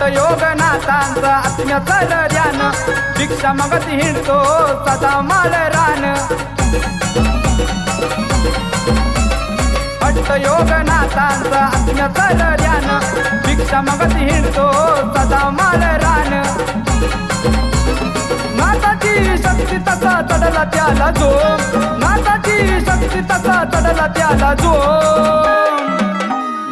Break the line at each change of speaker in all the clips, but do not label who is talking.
योगनाथांचा आत्म्याचं ध्यान भिक्षा मागत हिंडतो सदा माळ रान योगनाथांचा आत्म्याचं ध्यान भिक्षा मागत हिंडतो सदा माळ रान नाथाची शक्ती तसा चढला त्याला जो नाथाची शक्ती तसा चढला त्याला जो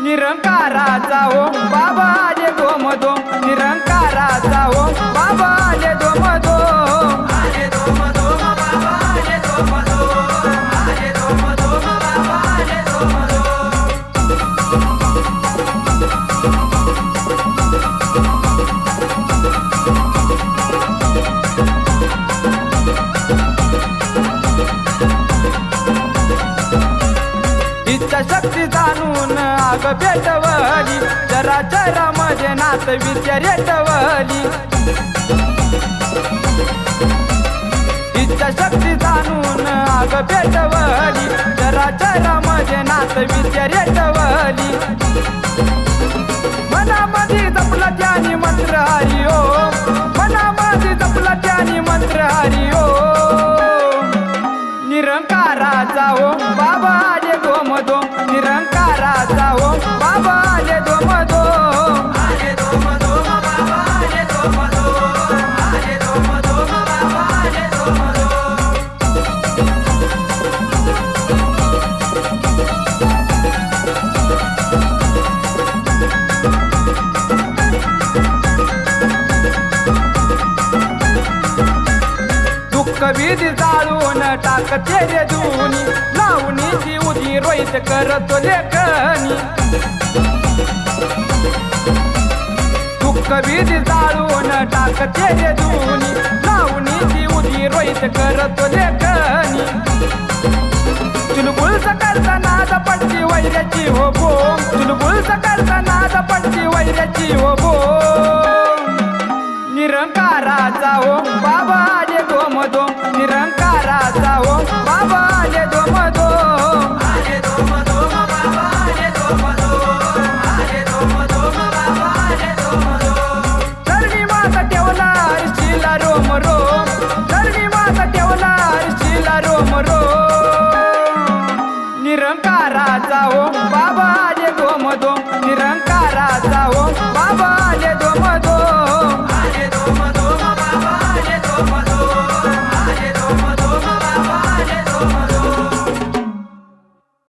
निरंकाराचा ओम बाबा आले दोम दोम निरंकाराचा ओम बाबा आले दोम दोम आले दोम दोम बाबा आले दोम दोम आले दोम दोम बाबा आले दोम इच्छा शक्ती जाणून आग भेटवली जरा जरा मध्ये नात विचारेटवली इच्छा शक्ती जाणून आग भेटवली जरा जरा मध्ये नात विचारेटवली मनामध्ये जपला त्यानी मंत्र हरी ओम मनामध्ये जपला त्यानी मंत्र हरी ओम निरंकाराचा ओम बाबा आले दोम दोम निरंकाराचा ओम बाबा आले दोम दोम आले दोम दोम बाबा आले दोम दोम आले दोम दोम बाबा आले दोम दुःख विधी जाळून टाकते रे दुनी लावणी ती उदी रोहित करतो लेखनी दुःख विधी जाळून टाकते रे दुनी लावणी ती उदी रोहित करतो लेखनी चुलबुल करता नाद पडती वैऱ्याची हो बोम चुलबुल करता नाद पडती वैऱ्याची हो